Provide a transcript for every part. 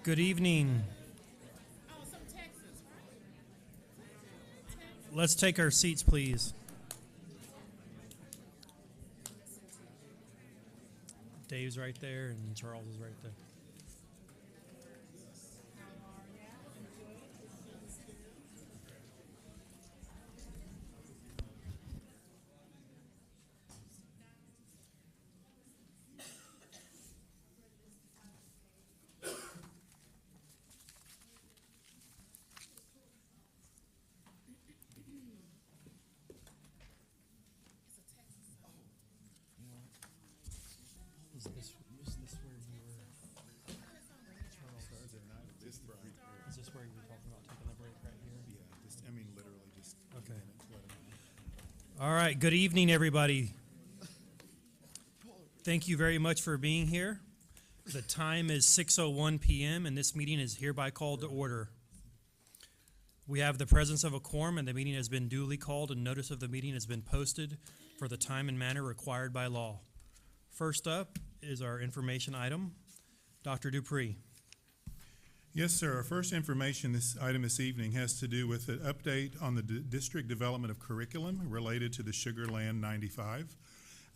Good evening. Let's take our seats, please. Dave's right there and Charles is right there. Is this where you were, Charles? Is this where you were talking about taking a break right here? Yeah, literally just Okay. a minute to let 'em know. All right, good evening, everybody. Thank you very much for being here. The time is 6:01 p.m. and this meeting is hereby called to order. We have the presence of a quorum and the meeting has been duly called and notice of the meeting has been posted for the time and manner required by law. First up is our information item. Dr. Dupree. Yes, sir. Our first information item this evening has to do with an update on the district development of curriculum related to the Sugar Land 95.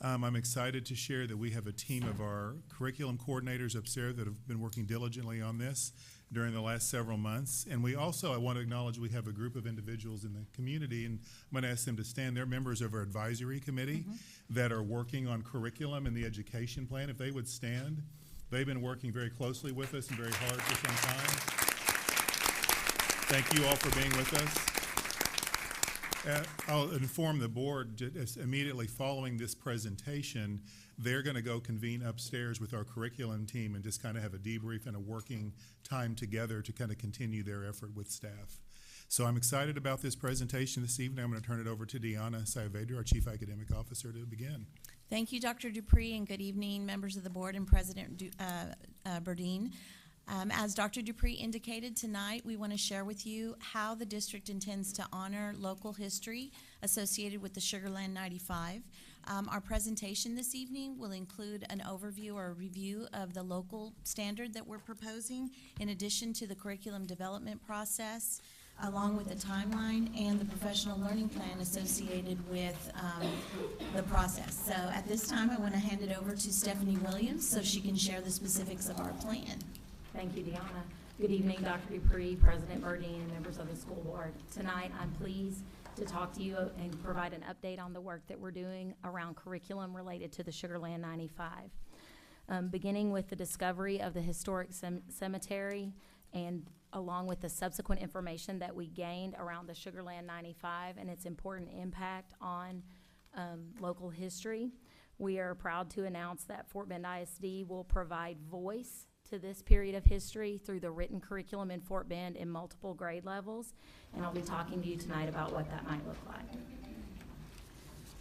I'm excited to share that we have a team of our curriculum coordinators upstairs that have been working diligently on this during the last several months. And I want to acknowledge we have a group of individuals in the community, and I'm going to ask them to stand. They're members of our advisory committee that are working on curriculum and the education plan. If they would stand, they've been working very closely with us and very hard for some time. Thank you all for being with us. I'll inform the board immediately following this presentation, they're going to go convene upstairs with our curriculum team and just kind of have a debrief and a working time together to kind of continue their effort with staff. So I'm excited about this presentation this evening. I'm going to turn it over to Deanna Saavedra, our Chief Academic Officer, to begin. Thank you, Dr. Dupree, and good evening, members of the board and President Berdine. As Dr. Dupree indicated tonight, we want to share with you how the district intends to honor local history associated with the Sugar Land 95. Our presentation this evening will include an overview or a review of the local standard that we're proposing, in addition to the curriculum development process, along with the timeline and the professional learning plan associated with the process. So at this time, I want to hand it over to Stephanie Williams so she can share the specifics of our plan. Thank you, Deanna. Good evening, Dr. Dupree, President Berdine, and members of the school board. Tonight, I'm pleased to talk to you and provide an update on the work that we're doing around curriculum related to the Sugar Land 95. Beginning with the discovery of the historic cemetery and along with the subsequent information that we gained around the Sugar Land 95 and its important impact on local history, we are proud to announce that Fort Bend ISD will provide voice to this period of history through the written curriculum in Fort Bend in multiple grade levels, and I'll be talking to you tonight about what that might look like.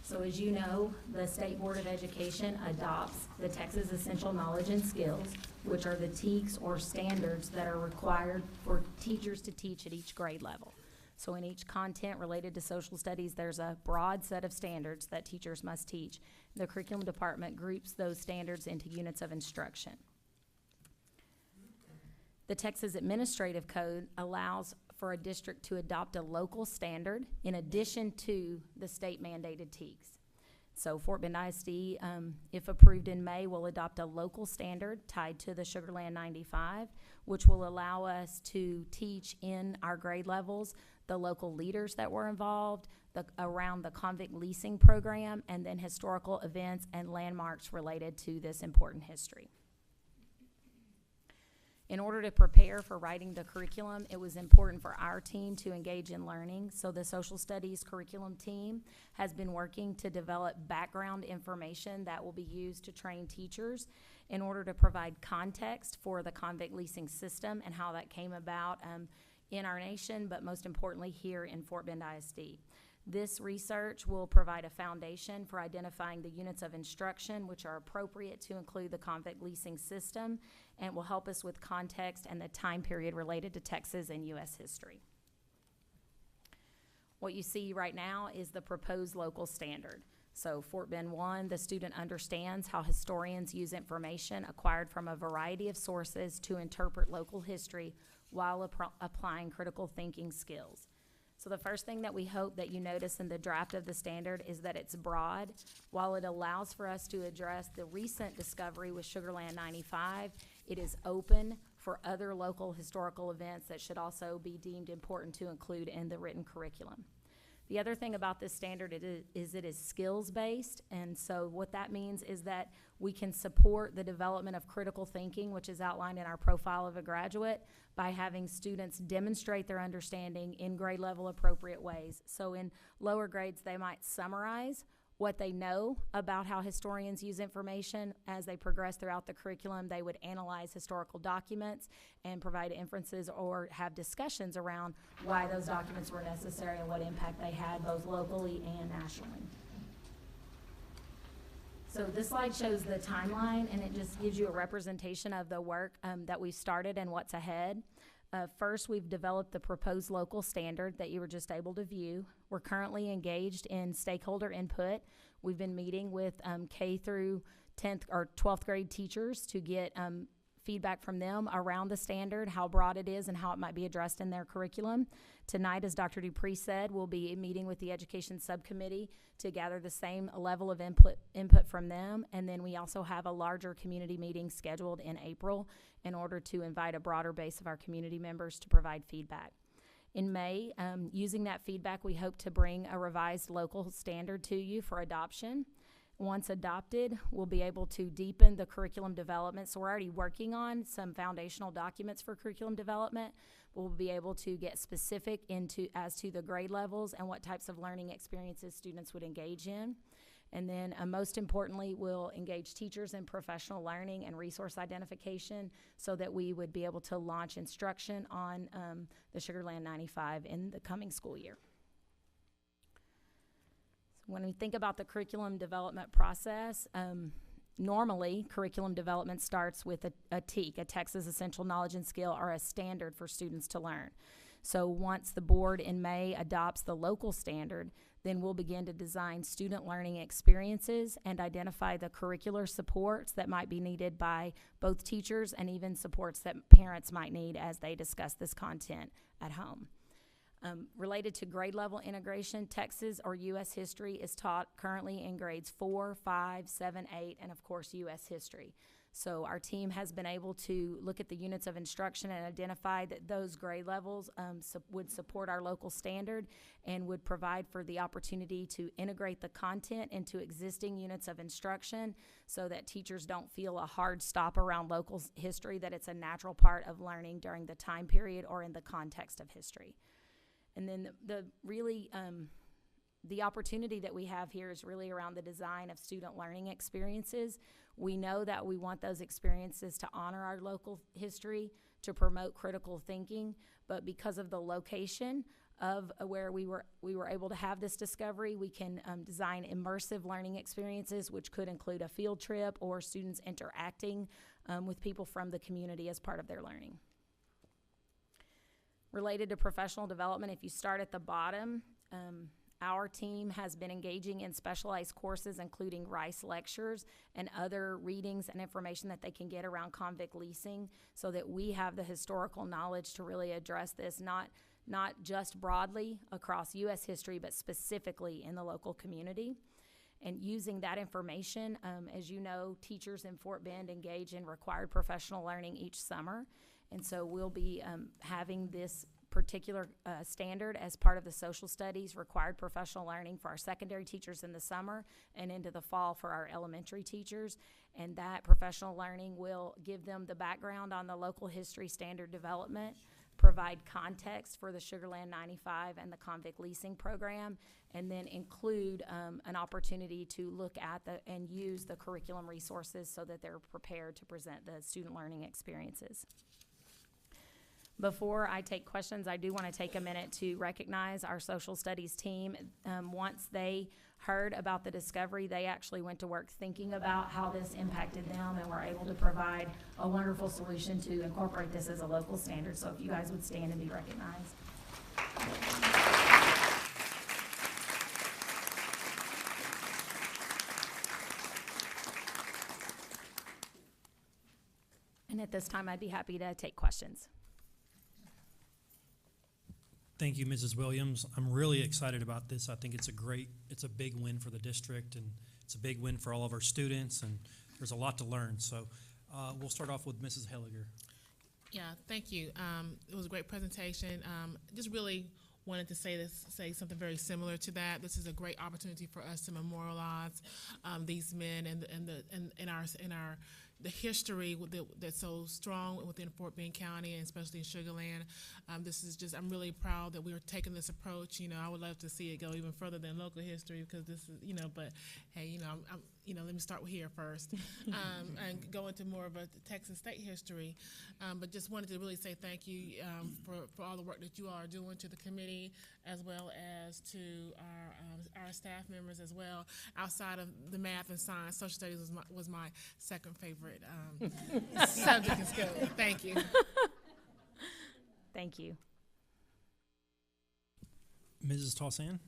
So as you know, the State Board of Education adopts the Texas Essential Knowledge and Skills, which are the TEKS or standards that are required for teachers to teach at each grade level. So in each content related to social studies, there's a broad set of standards that teachers must teach. The curriculum department groups those standards into units of instruction. The Texas Administrative Code allows for a district to adopt a local standard in addition to the state mandated TEKS. So Fort Bend ISD, if approved in May, will adopt a local standard tied to the Sugar Land 95, which will allow us to teach in our grade levels the local leaders that were involved, around the convict leasing program, and then historical events and landmarks related to this important history. In order to prepare for writing the curriculum, it was important for our team to engage in learning. So the social studies curriculum team has been working to develop background information that will be used to train teachers in order to provide context for the convict leasing system and how that came about in our nation, but most importantly here in Fort Bend ISD. This research will provide a foundation for identifying the units of instruction which are appropriate to include the convict leasing system, and will help us with context and the time period related to Texas and U.S. history. What you see right now is the proposed local standard. So Fort Bend 1, the student understands how historians use information acquired from a variety of sources to interpret local history while applying critical thinking skills. So the first thing that we hope that you notice in the draft of the standard is that it's broad. While it allows for us to address the recent discovery with Sugar Land 95, it is open for other local historical events that should also be deemed important to include in the written curriculum. The other thing about this standard is it is skills-based, and so what that means is that we can support the development of critical thinking, which is outlined in our profile of a graduate, by having students demonstrate their understanding in grade level appropriate ways. So in lower grades, they might summarize what they know about how historians use information. As they progress throughout the curriculum, they would analyze historical documents and provide inferences or have discussions around why those documents were necessary and what impact they had both locally and nationally. So this slide shows the timeline, and it just gives you a representation of the work that we've started and what's ahead. First, we've developed the proposed local standard that you were just able to view. We're currently engaged in stakeholder input. We've been meeting with K through 10th or 12th grade teachers to get feedback from them around the standard, how broad it is and how it might be addressed in their curriculum. Tonight, as Dr. Dupree said, we'll be meeting with the Education Subcommittee to gather the same level of input from them. And then we also have a larger community meeting scheduled in April in order to invite a broader base of our community members to provide feedback. In May, using that feedback, we hope to bring a revised local standard to you for adoption. Once adopted, we'll be able to deepen the curriculum development. So we're already working on some foundational documents for curriculum development. We'll be able to get specific as to the grade levels and what types of learning experiences students would engage in. And then most importantly, we'll engage teachers in professional learning and resource identification so that we would be able to launch instruction on the Sugar Land 95 in the coming school year. When we think about the curriculum development process, normally curriculum development starts with a TEK, a Texas Essential Knowledge and Skill, or a standard for students to learn. So once the board in May adopts the local standard, then we'll begin to design student learning experiences and identify the curricular supports that might be needed by both teachers and even supports that parents might need as they discuss this content at home. Related to grade level integration, Texas or U.S. history is taught currently in grades 4, 5, 7, 8, and of course U.S. history. So our team has been able to look at the units of instruction and identify that those grade levels would support our local standard and would provide for the opportunity to integrate the content into existing units of instruction so that teachers don't feel a hard stop around local history, that it's a natural part of learning during the time period or in the context of history. And then the opportunity that we have here is really around the design of student learning experiences. We know that we want those experiences to honor our local history, to promote critical thinking, but because of the location of where we were able to have this discovery, we can design immersive learning experiences, which could include a field trip or students interacting with people from the community as part of their learning. Related to professional development, if you start at the bottom, our team has been engaging in specialized courses, including Rice lectures and other readings and information that they can get around convict leasing so that we have the historical knowledge to really address this, not just broadly across U.S. history, but specifically in the local community. And using that information, as you know, teachers in Fort Bend engage in required professional learning each summer. And so we'll be having this particular standard as part of the social studies required professional learning for our secondary teachers in the summer and into the fall for our elementary teachers. And that professional learning will give them the background on the local history standard development, provide context for the Sugar Land 95 and the convict leasing program, and then include an opportunity to look at and use the curriculum resources so that they're prepared to present the student learning experiences. Before I take questions, I do want to take a minute to recognize our social studies team. Once they heard about the discovery, they actually went to work thinking about how this impacted them and were able to provide a wonderful solution to incorporate this as a local standard. So if you guys would stand and be recognized. at this time, I'd be happy to take questions. Thank you, Mrs. Williams. I'm really excited about this. I think it's a big win for the district, and it's a big win for all of our students, and there's a lot to learn. So we'll start off with Mrs. Helliger. Yeah, thank you. It was a great presentation. Just really wanted to say something very similar to that. This is a great opportunity for us to memorialize these men and the history that's so strong within Fort Bend County, and especially in Sugar Land. I'm really proud that we are taking this approach. I would love to see it go even further than local history, because this is, but hey, let me start here first and go into more of a Texas state history. But just wanted to really say thank you for all the work that you all are doing, to the committee as well as to our staff members as well. Outside of the math and science, social studies was my second favorite subject in school. Thank you. Thank you. Mrs. Taussand?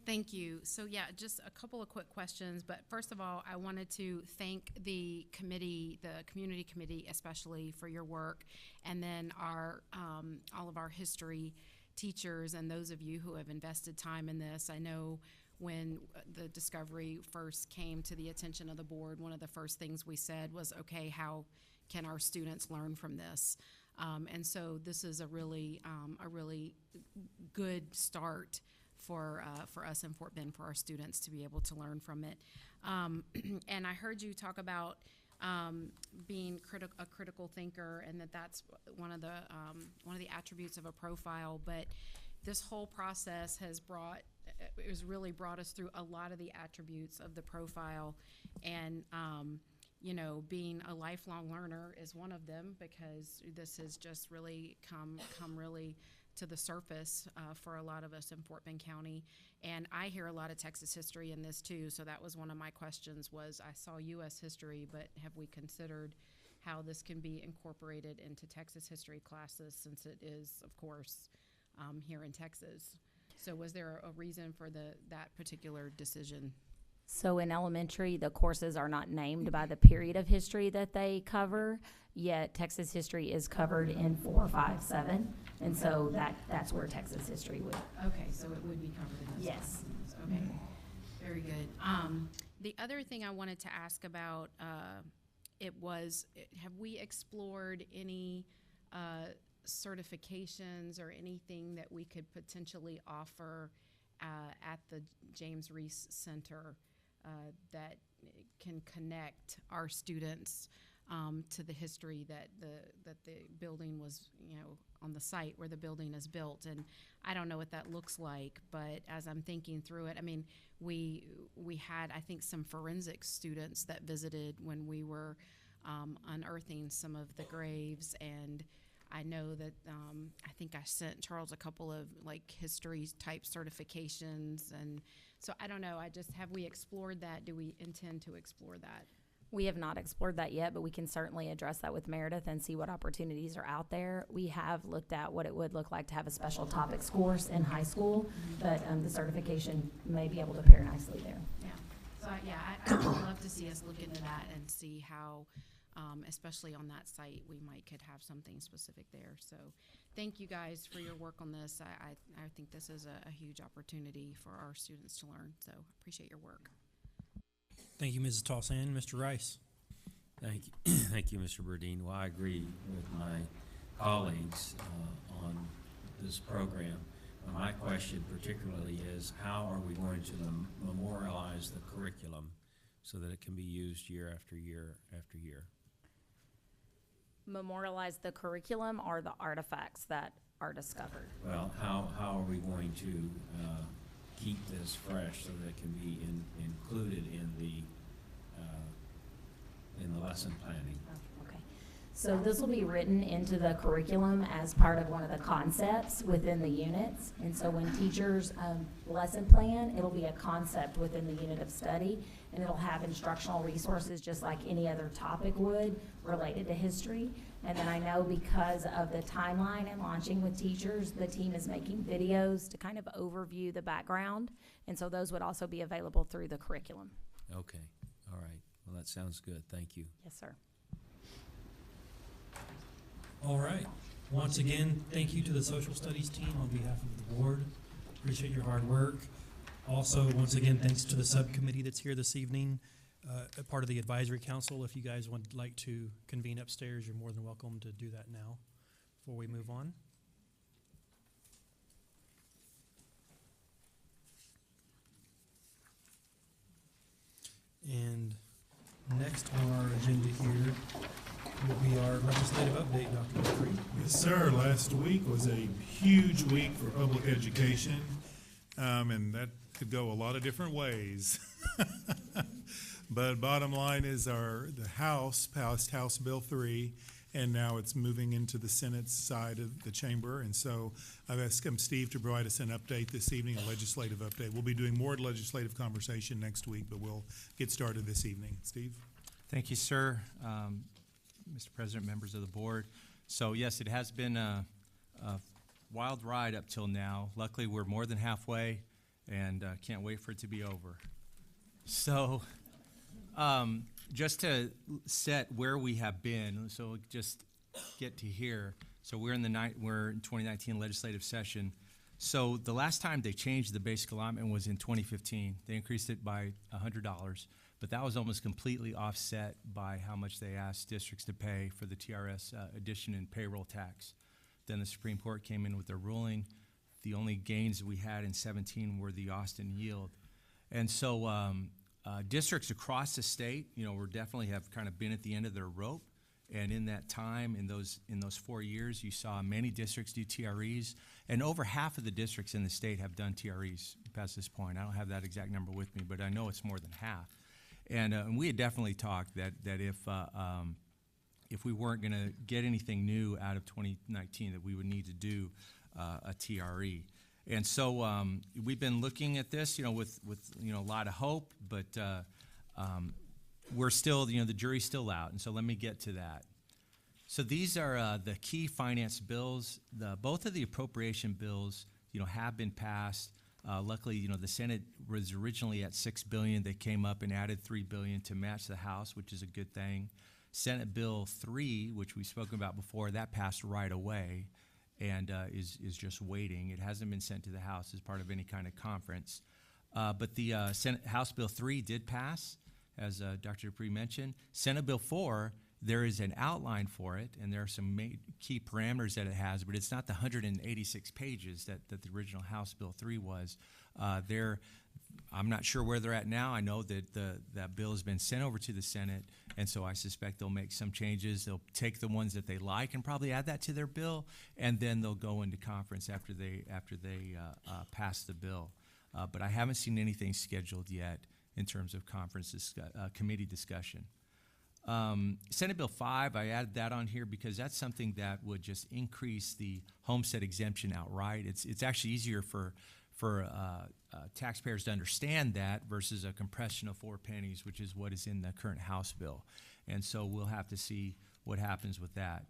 Thank you. So yeah, just a couple of quick questions. But first of all, I wanted to thank the committee, the community committee especially, for your work, and then all of our history teachers and those of you who have invested time in this. I know when the discovery first came to the attention of the board, one of the first things we said was, okay, how can our students learn from this? And so this is a really good start for us in Fort Bend, for our students to be able to learn from it. And I heard you talk about being a critical thinker, and that's one of the attributes of a profile. But this whole process has really brought us through a lot of the attributes of the profile, and being a lifelong learner is one of them, because this has just really come really to the surface for a lot of us in Fort Bend County. And I hear a lot of Texas history in this too, so that was one of my questions. Was I saw U.S. history, but have we considered how this can be incorporated into Texas history classes, since it is, of course, here in Texas? So was there a reason for that particular decision? So in elementary, the courses are not named by the period of history that they cover, yet Texas history is covered in 4, 5, 7, and so that's where Texas history would. Okay, so it would be covered in those Yes. classes. Okay, very good. The other thing I wanted to ask about, have we explored any certifications or anything that we could potentially offer at the James Reese Center that can connect our students to the history that the building was, on the site where the building is built? And I don't know what that looks like, but as I'm thinking through it, I mean, we had, I think, some forensic students that visited when we were unearthing some of the graves, and I know that I think I sent Charles a couple of history type certifications, and so I don't know. Have we explored that? Do we intend to explore that? We have not explored that yet, but we can certainly address that with Meredith and see what opportunities are out there. We have looked at what it would look like to have a special topics course in high school, but the certification may be able to pair nicely there. Yeah. So I would love to see us look into that and see how, especially on that site, we could have something specific there. So thank you guys for your work on this. I think this is a huge opportunity for our students to learn. So appreciate your work. Thank you, Mrs. Taussand. Mr. Rice? Thank you, thank you, Mr. Burdine. Well, I agree with my colleagues on this program. My question particularly is, how are we going to memorialize the curriculum so that it can be used year after year after year? Memorialize the curriculum or the artifacts that are discovered? Well, how are we going to keep this fresh so that it can be included in the lesson planning? Okay. So this will be written into the curriculum as part of one of the concepts within the units. And so when teachers lesson plan, it'll be a concept within the unit of study, and it'll have instructional resources just like any other topic would related to history. And then I know because of the timeline and launching with teachers, the team is making videos to kind of overview the background. And so those would also be available through the curriculum. Okay, all right. Well, that sounds good. Thank you. Yes, sir. All right. Once again, thank you to the social studies team on behalf of the board. Appreciate your hard work. Also, once again, thanks to the subcommittee that's here this evening, a part of the advisory council. If you guys would like to convene upstairs, you're more than welcome to do that now before we move on. And next on our agenda here will be our legislative update, Dr. Dupree. Yes, sir. Last week was a huge week for public education, and that could go a lot of different ways. But bottom line is the House passed House Bill 3, and now it's moving into the Senate side of the chamber. And so I've asked Steve to provide us an update this evening, a legislative update. We'll be doing more legislative conversation next week, but we'll get started this evening. Steve? Thank you, sir. Mr. President, members of the board. So yes, it has been a wild ride up till now. Luckily, we're more than halfway, and can't wait for it to be over. So just to set where we have been, so just get to here. So we're in 2019 legislative session. So the last time they changed the basic allotment was in 2015. They increased it by $100. But that was almost completely offset by how much they asked districts to pay for the TRS addition and payroll tax. Then the Supreme Court came in with their ruling. The only gains we had in 17 were the Austin yield. And so districts across the state, we're definitely have kind of been at the end of their rope. And in that time, in those 4 years, you saw many districts do TREs. And over half of the districts in the state have done TREs past this point. I don't have that exact number with me, but I know it's more than half. And we had definitely talked that if we weren't going to get anything new out of 2019, that we would need to do a TRE. And so we've been looking at this, with a lot of hope, but we're still, the jury's still out. And so let me get to that. So these are the key finance bills. Both of the appropriation bills, have been passed. Luckily, the Senate was originally at $6 billion. They came up and added $3 billion to match the House, which is a good thing. Senate Bill 3, which we've spoken about before, that passed right away and is just waiting. It hasn't been sent to the House as part of any kind of conference. But the House Bill 3 did pass, as Dr. Dupree mentioned. Senate Bill 4, there is an outline for it, and there are some key parameters that it has, but it's not the 186 pages that the original House Bill 3 was. I'm not sure where they're at now. I know that that bill has been sent over to the Senate, and so I suspect they'll make some changes. They'll take the ones that they like and probably add that to their bill, and then they'll go into conference after they pass the bill. But I haven't seen anything scheduled yet in terms of conference committee discussion. Senate Bill 5, I added that on here because that's something that would just increase the homestead exemption outright. It's actually easier for taxpayers to understand that versus a compression of 4 pennies, which is what is in the current House bill. And so we'll have to see what happens with that.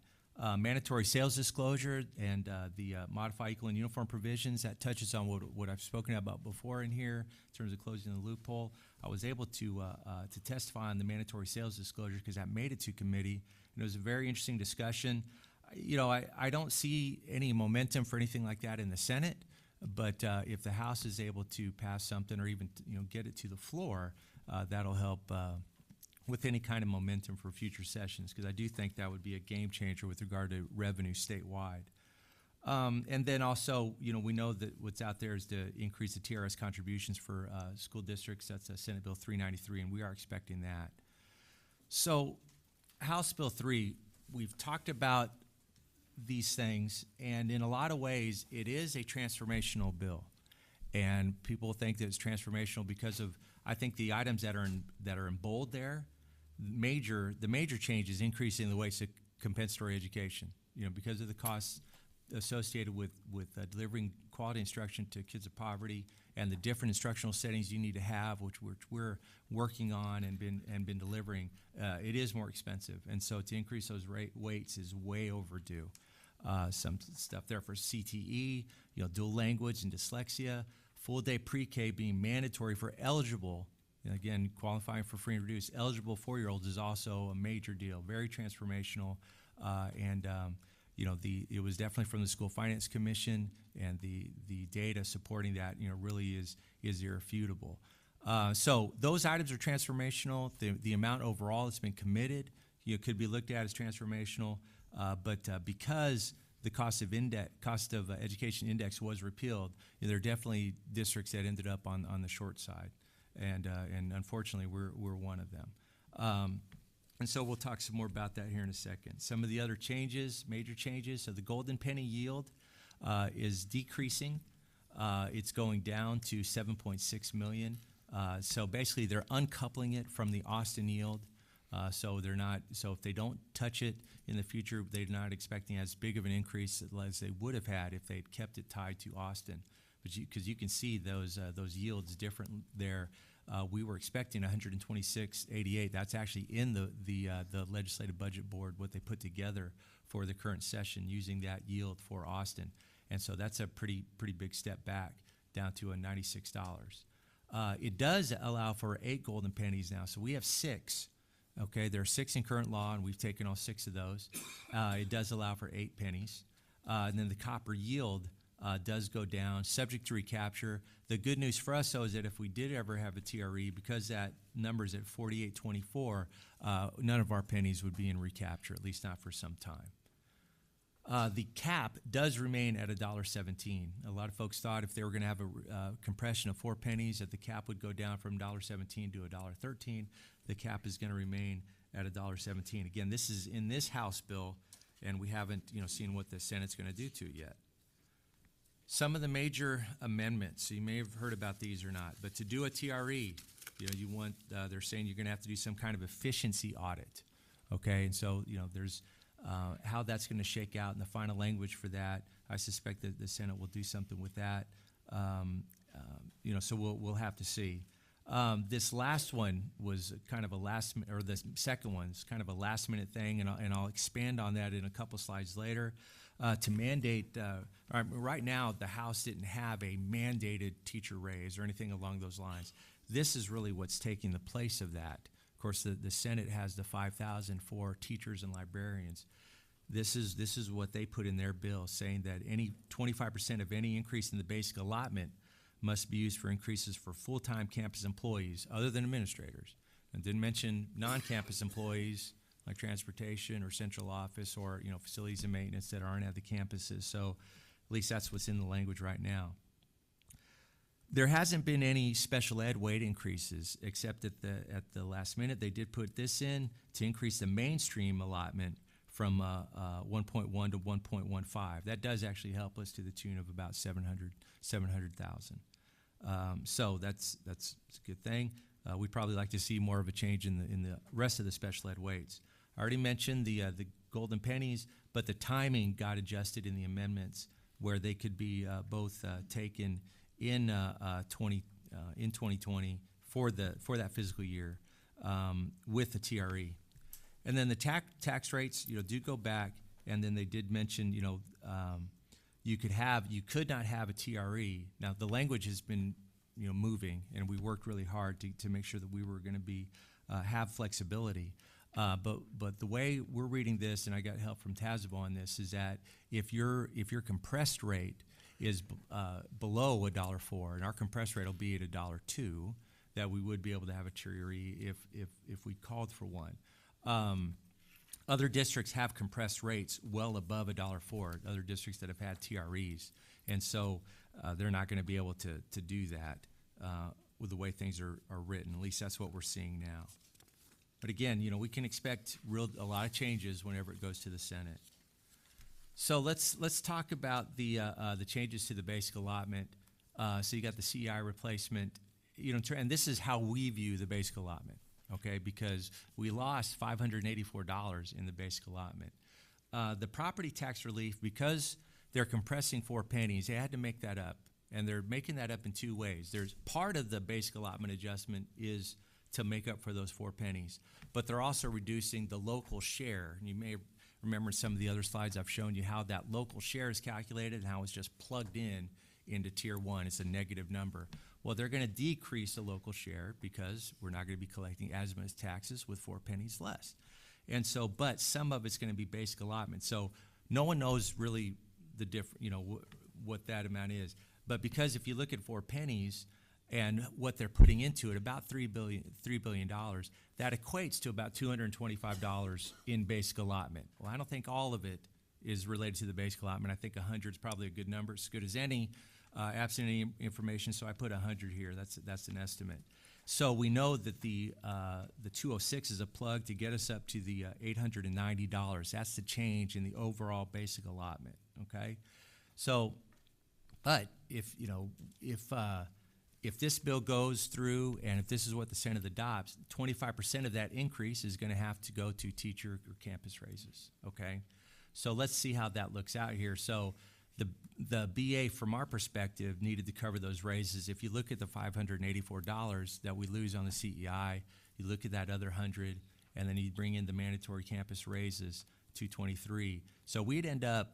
Mandatory sales disclosure and the modify equal and uniform provisions, that touches on what I've spoken about before in here in terms of closing the loophole. I was able to testify on the mandatory sales disclosure because that made it to committee, and it was a very interesting discussion. I don't see any momentum for anything like that in the Senate, but if the House is able to pass something or even get it to the floor, that'll help with any kind of momentum for future sessions, because I do think that would be a game changer with regard to revenue statewide. And then also, we know that what's out there is to increase the TRS contributions for school districts. That's Senate Bill 393, and we are expecting that. So House Bill 3, we've talked about these things, and in a lot of ways, it is a transformational bill. And people think that it's transformational because of, I think, the items that are in bold there. The major change is increasing the ways of compensatory education. Because of the costs associated with delivering quality instruction to kids of poverty and the different instructional settings you need to have, which we're working on and been delivering, it is more expensive. And so to increase those weights is way overdue. Some stuff there for CTE, dual language and dyslexia, full day pre-K being mandatory for eligible. And again, qualifying for free and reduced, eligible 4-year-olds is also a major deal, very transformational. it was definitely from the School Finance Commission, and the data supporting that, really is irrefutable. So those items are transformational. The amount overall that's been committed, could be looked at as transformational, but because the cost of education index was repealed, there are definitely districts that ended up on the short side, and unfortunately we're one of them. And so we'll talk some more about that here in a second. Some of the other changes, major changes, so the golden penny yield is decreasing. It's going down to 7.6 million. So basically they're uncoupling it from the Austin yield. So if they don't touch it in the future, they're not expecting as big of an increase as they would have had if they'd kept it tied to Austin. Because you can see those yields different there. We were expecting 126.88. That's actually in the Legislative Budget Board, what they put together for the current session using that yield for Austin. And so that's a pretty big step back down to a $96. It does allow for 8 golden pennies now. So we have 6. Okay, there are 6 in current law, and we've taken all 6 of those. It does allow for 8 pennies. And then the copper yield does go down, subject to recapture. The good news for us, though, is that if we did ever have a TRE, because that number is at 48.24, none of our pennies would be in recapture, at least not for some time. The cap does remain at $1.17. A lot of folks thought if they were going to have a compression of 4 pennies, that the cap would go down from $1.17 to $1.13. The cap is going to remain at $1.17. Again, this is in this House bill, and we haven't seen what the Senate's going to do to it yet. Some of the major amendments, so you may have heard about these or not, but to do a TRE, you want, they're saying you're going to have to do some kind of efficiency audit, okay? And so, there's how that's going to shake out in the final language for that. I suspect that the Senate will do something with that, so we'll have to see. This last one was kind of a the second one's kind of a last-minute thing, and I'll expand on that in a couple slides later. To mandate, right now the House didn't have a mandated teacher raise or anything along those lines. This is really what's taking the place of that. Of course, the Senate has the 5,000 for teachers and librarians. This is what they put in their bill, saying that any 25% of any increase in the basic allotment must be used for increases for full-time campus employees other than administrators. And didn't mention non-campus employees like transportation or central office or facilities and maintenance that aren't at the campuses. So at least that's what's in the language right now. There hasn't been any special ed weight increases, except at the last minute they did put this in to increase the mainstream allotment from 1.1 to 1.15. That does actually help us to the tune of about 700,000. So that's a good thing. We'd probably like to see more of a change in the rest of the special ed weights. I already mentioned the golden pennies, but the timing got adjusted in the amendments where they could be both taken in 2020 for that fiscal year with the TRE. And then the tax rates, do go back, and then they did mention, you could not have a TRE. Now the language has been moving, and we worked really hard to make sure that we were going to have flexibility. But the way we're reading this, and I got help from Tazvo on this, is that if your compressed rate is below $1.04, and our compressed rate will be at $1.02, that we would be able to have a TRE if we called for one. Other districts have compressed rates well above $1.04. Other districts that have had TREs, and so they're not going to be able to do that with the way things are written. At least that's what we're seeing now. But again, we can expect a lot of changes whenever it goes to the Senate. So let's talk about the changes to the basic allotment. So you got the CEI replacement, and this is how we view the basic allotment. Okay, because we lost $584 in the basic allotment. The property tax relief, because they're compressing 4 pennies, they had to make that up, and they're making that up in 2 ways. There's part of the basic allotment adjustment is to make up for those 4 pennies, but they're also reducing the local share. And you may remember some of the other slides I've shown you how that local share is calculated and how it's just plugged into Tier 1. It's a negative number. Well, they're going to decrease the local share because we're not going to be collecting as much taxes with 4 pennies less. And so, but some of it's going to be basic allotment. So No one knows really the what that amount is. But because if you look at 4 pennies and what they're putting into it, about $3 billion, that equates to about $225 in basic allotment. Well, I don't think all of it is related to the basic allotment. I think 100 is probably a good number, as good as any, absent any information, so I put 100 here. That's an estimate. So we know that the 206 is a plug to get us up to the $890. That's the change in the overall basic allotment, okay? So, but if this bill goes through and if this is what the Senate adopts, 25% of that increase is going to have to go to teacher or campus raises, okay? So let's see how that looks out here. So the BA, from our perspective, needed to cover those raises. If you look at the $584 that we lose on the CEI, you look at that other 100, and then you bring in the mandatory campus raises, 223. So we'd end up,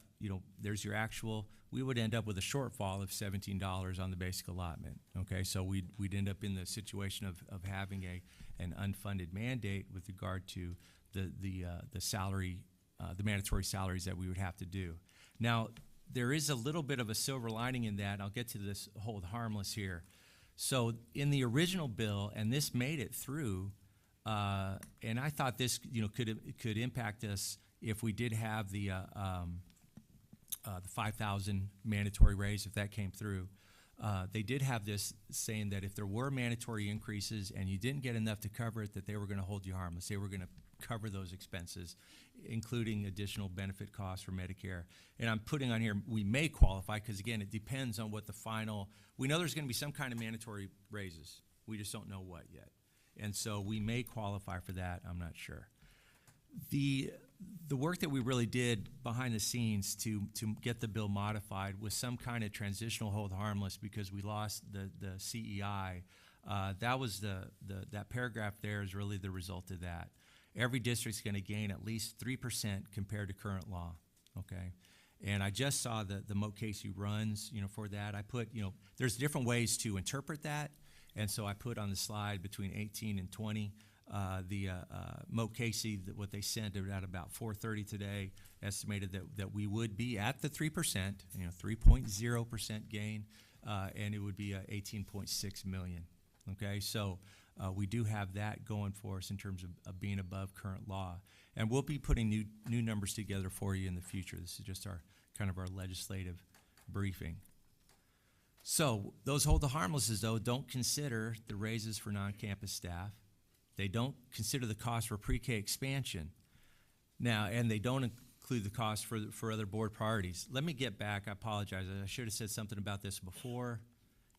there's your actual, we would end up with a shortfall of $17 on the basic allotment, okay? So we'd end up in the situation of having an unfunded mandate with regard to the salary, the mandatory salaries that we would have to do. Now, there is a little bit of a silver lining in that. I'll get to this hold harmless here. So in the original bill, and this made it through, and I thought this could impact us if we did have the 5,000 mandatory raise, if that came through. They did have this saying that if there were mandatory increases and you didn't get enough to cover it, that they were going to hold you harmless. They were going to cover those expenses, including additional benefit costs for Medicare. And I'm putting on here, we may qualify, because again, it depends on what the final, we know there's going to be some kind of mandatory raises. We just don't know what yet. And so we may qualify for that, I'm not sure. The work that we really did behind the scenes to get the bill modified was some kind of transitional hold harmless, because we lost the CEI. That was that paragraph there is really the result of that. Every district's going to gain at least 3% compared to current law, okay? And I just saw the Moat Casey runs, for that. I put, there's different ways to interpret that, and so I put on the slide between 18 and 20. The Moat Casey, what they sent at about 4:30 today, estimated that we would be at the 3%, 3.0% gain, and it would be 18.6 million. Okay, so we do have that going for us in terms of being above current law, and we'll be putting new numbers together for you in the future. This is just our legislative briefing. So those hold the harmlesses, though, don't consider the raises for non-campus staff. They don't consider the cost for pre-K expansion. Now, and they don't include the cost for other board priorities. Let me get back. I apologize. I should have said something about this before.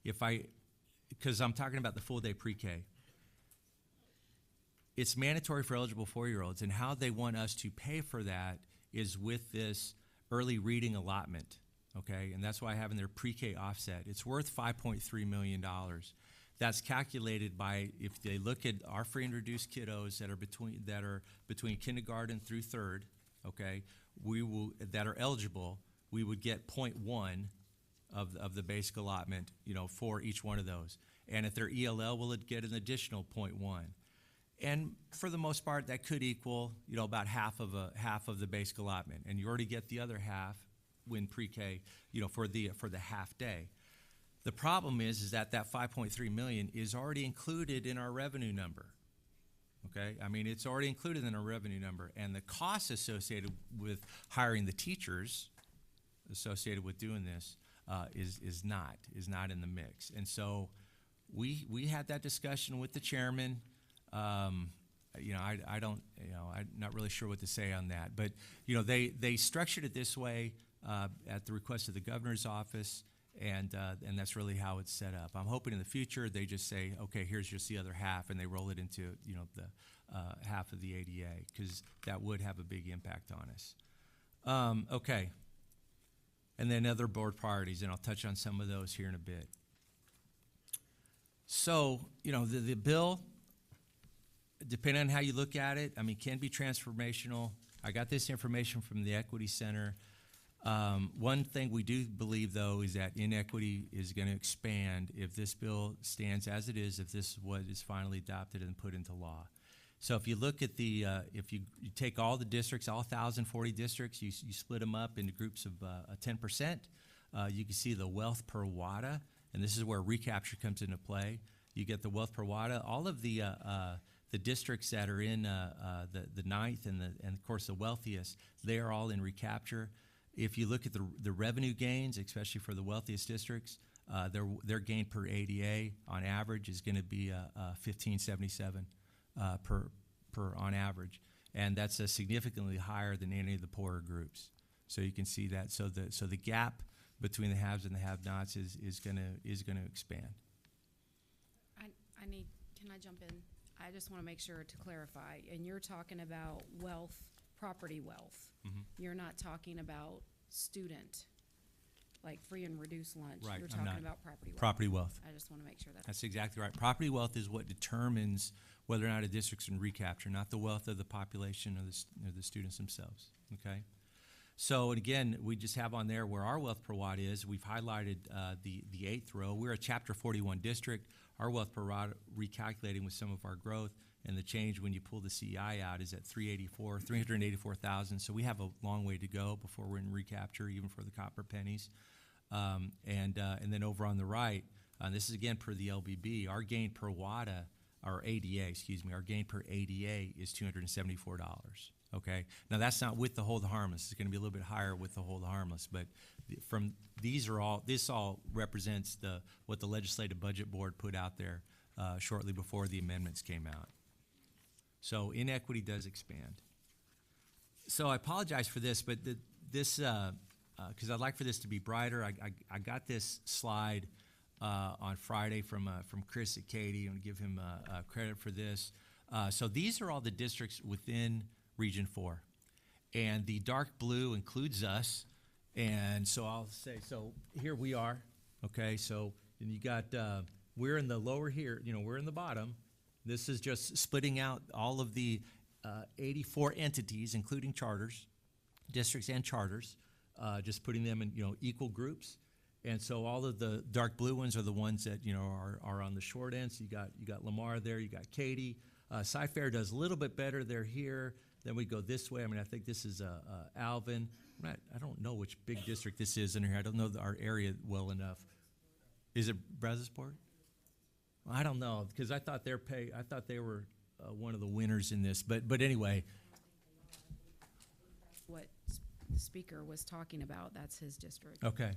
Because I'm talking about the full day pre-K. It's mandatory for eligible 4-year-olds, and how they want us to pay for that is with this early reading allotment, okay? And that's why I have in their pre-K offset. It's worth $5.3 million. That's calculated by, if they look at our free and reduced kiddos that are between kindergarten through 3rd, okay, that are eligible, we would get 0.1 of the basic allotment, for each one of those. And if they're ELL, we'll get an additional 0.1. And for the most part, that could equal, about half of the basic allotment. And you already get the other half when pre-K, for the half day. The problem is that 5.3 million is already included in our revenue number. Okay, I mean, it's already included in our revenue number, and the costs associated with hiring the teachers associated with doing this is not in the mix. And so we had that discussion with the chairman. I'm not really sure what to say on that, but they structured it this way at the request of the governor's office, and that's really how it's set up. I'm hoping in the future they just say, okay, here's just the other half, and they roll it into the half of the ADA, because that would have a big impact on us. Okay. And then other board priorities, and I'll touch on some of those here in a bit. So, the bill, depending on how you look at it, can be transformational. I got this information from the Equity Center. One thing we do believe, though, is that inequity is going to expand if this bill stands as it is, if this is what is finally adopted and put into law. So if you look at the, if you take all the districts, all 1,040 districts, you split them up into groups of 10%, you can see the wealth per WADA, and this is where recapture comes into play. You get the wealth per WADA. All of the districts that are in the ninth and of course the wealthiest, they are all in recapture. If you look at the revenue gains, especially for the wealthiest districts, their gain per ADA on average is going to be $15.77 per on average, and that's significantly higher than any of the poorer groups. So you can see that. So the gap between the haves and the have-nots is going to expand. Can I jump in? I just want to make sure to clarify, and you're talking about wealth, property wealth. Mhm. You're not talking about student, like free and reduced lunch. Right, You're I'm talking not. about property wealth. Property wealth. I just want to make sure That's exactly right. Property wealth is what determines whether or not a district's in recapture, not the wealth of the population or the students themselves, okay? So, and again, we just have on there where our wealth per watt is. We've highlighted the eighth row. We're a Chapter 41 district. Our wealth per watt, recalculating with some of our growth, and the change when you pull the CI out is at 384,000. So we have a long way to go before we're in recapture, even for the copper pennies. And then over on the right, this is again per the LBB, our gain per WADA, our ADA, excuse me, our gain per ADA is $274, okay? Now that's not with the hold harmless. It's gonna be a little bit higher with the hold harmless, but from this all represents what the Legislative Budget Board put out there shortly before the amendments came out. So inequity does expand. So I apologize for this, but because I'd like for this to be brighter, I got this slide on Friday from Chris at Katy, and give him credit for this. So these are all the districts within Region 4, and the dark blue includes us. And so I'll say, so here we are, okay? So and you got we're in the lower here, we're in the bottom. This is just splitting out all of the 84 entities, including charters, districts and charters, just putting them in equal groups. And so all of the dark blue ones are the ones that are on the short end. So you got Lamar there, you got Katy. Cy-Fair does a little bit better. They're here. Then we go this way. I mean, I think this is Alvin. I don't know which big district this is in here. I don't know our area well enough. Is it Brazosport? Well, I don't know, because I thought they were one of the winners in this. But anyway. what the speaker was talking about. That's his district. Okay.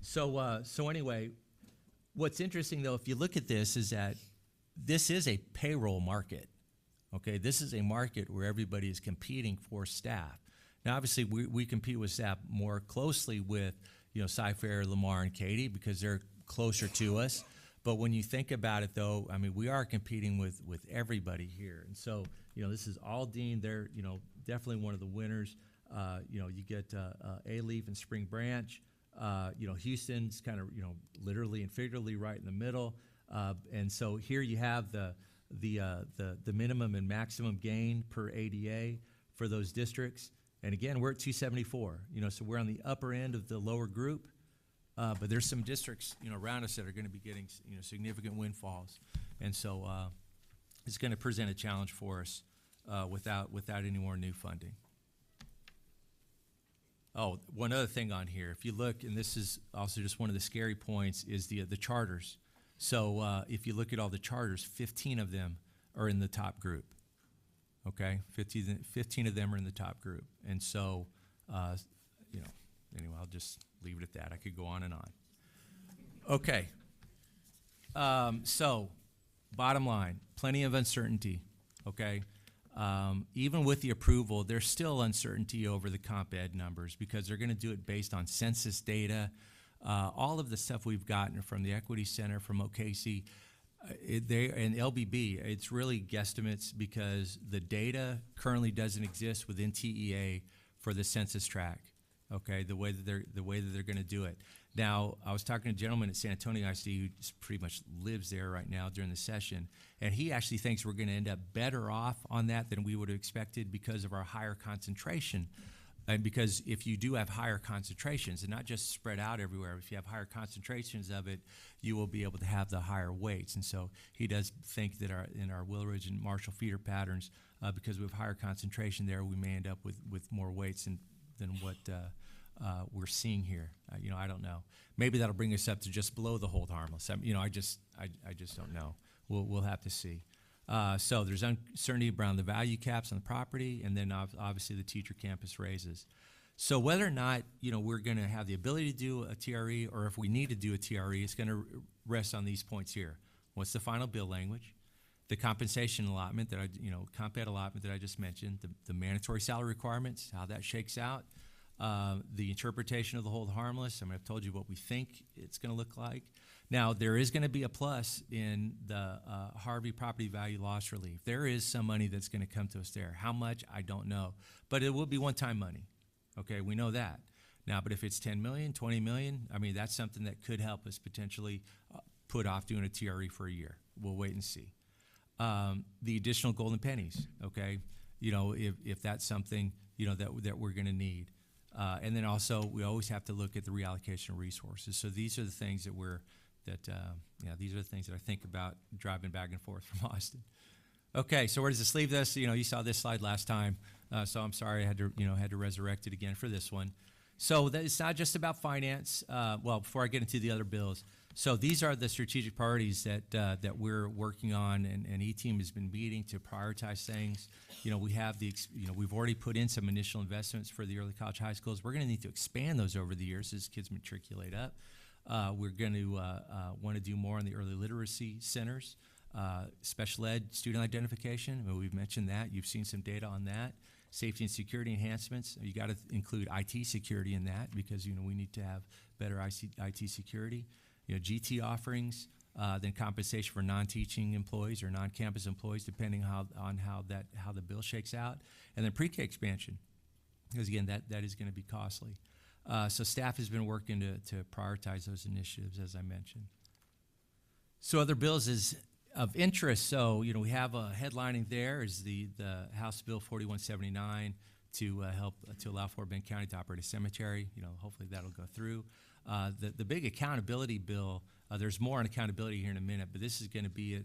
So anyway, what's interesting though, if you look at this, is that this is a payroll market. Okay, this is a market where everybody is competing for staff. Now, obviously, we compete with staff more closely with Cy-Fair, Lamar, and Katy because they're closer to us. But when you think about it, though, I mean, we are competing with everybody here, and so this is Aldine. They're definitely one of the winners. You get A-Leaf and Spring Branch. Houston's kind of literally and figuratively right in the middle. And so here you have the minimum and maximum gain per ADA for those districts. And again, we're at 274. So we're on the upper end of the lower group. But there's some districts around us that are going to be getting significant windfalls, and so it's going to present a challenge for us without any more new funding. Oh, one other thing on here, if you look, and this is also just one of the scary points, is the charters. So if you look at all the charters, 15 of them are in the top group. Okay, 15 of them are in the top group, and so anyway, I'll just leave it at that. I could go on and on. Okay. So, bottom line, plenty of uncertainty, okay? Even with the approval, there's still uncertainty over the comp ed numbers because they're going to do it based on census data. All of the stuff we've gotten from the Equity Center, from OKC, and LBB, it's really guesstimates because the data currently doesn't exist within TEA for the census tract. Okay, the way that they're going to do it. Now, I was talking to a gentleman at San Antonio ISD who just pretty much lives there right now during the session, and he actually thinks we're going to end up better off on that than we would have expected because of our higher concentration And because if you do have higher concentrations, and not just spread out everywhere, if you have higher concentrations of it, you will be able to have the higher weights. And so he does think that in our Willowridge and Marshall feeder patterns, because we have higher concentration there, we may end up with more weights than what we're seeing here. I don't know. Maybe that'll bring us up to just below the hold harmless. I just don't know. We'll have to see. So there's uncertainty around the value caps on the property, and then obviously the teacher campus raises. So whether or not we're going to have the ability to do a TRE, or if we need to do a TRE, it's going to rest on these points here. What's the final bill language? The compensation allotment comp ed allotment that I just mentioned, the mandatory salary requirements, how that shakes out, the interpretation of the hold harmless. I've told you what we think it's going to look like. Now, there is going to be a plus in the Harvey property value loss relief. There is some money that's going to come to us there. How much, I don't know. But it will be one-time money. Okay, we know that. Now, but if it's 10 million, 20 million, that's something that could help us potentially put off doing a TRE for a year. We'll wait and see. The additional golden pennies, okay? If that's something, that we're going to need. And then also, we always have to look at the reallocation of resources. So these are the things these are the things that I think about driving back and forth from Austin. Okay, so where does this leave us? You saw this slide last time, so I'm sorry I had to resurrect it again for this one. So it's not just about finance. Before I get into the other bills, so these are the strategic priorities that we're working on, and E-Team has been meeting to prioritize things. We have we've already put in some initial investments for the early college high schools. We're going to need to expand those over the years as kids matriculate up. We're going to want to do more on the early literacy centers, special ed student identification. We've mentioned that. You've seen some data on that. Safety and security enhancements. You got to include IT security in that because we need to have better IT security. GT offerings, then compensation for non-teaching employees or non-campus employees, depending on how the bill shakes out, and then pre-K expansion, because again that is going to be costly. So staff has been working to prioritize those initiatives, as I mentioned. So other bills is of interest. So we have a headlining there is the House Bill 4179 to allow Fort Bend County to operate a cemetery. Hopefully that'll go through. The big accountability bill. There's more on accountability here in a minute, but this is going to be at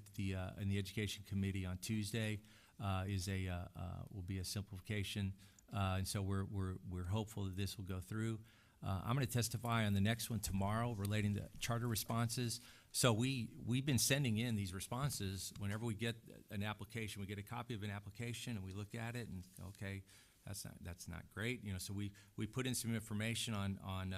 in the Education Committee on Tuesday. Will be a simplification, and so we're hopeful that this will go through. I'm going to testify on the next one tomorrow relating to charter responses. So we've been sending in these responses whenever we get an application. We get a copy of an application and we look at it and okay, that's not great. So we put in some information on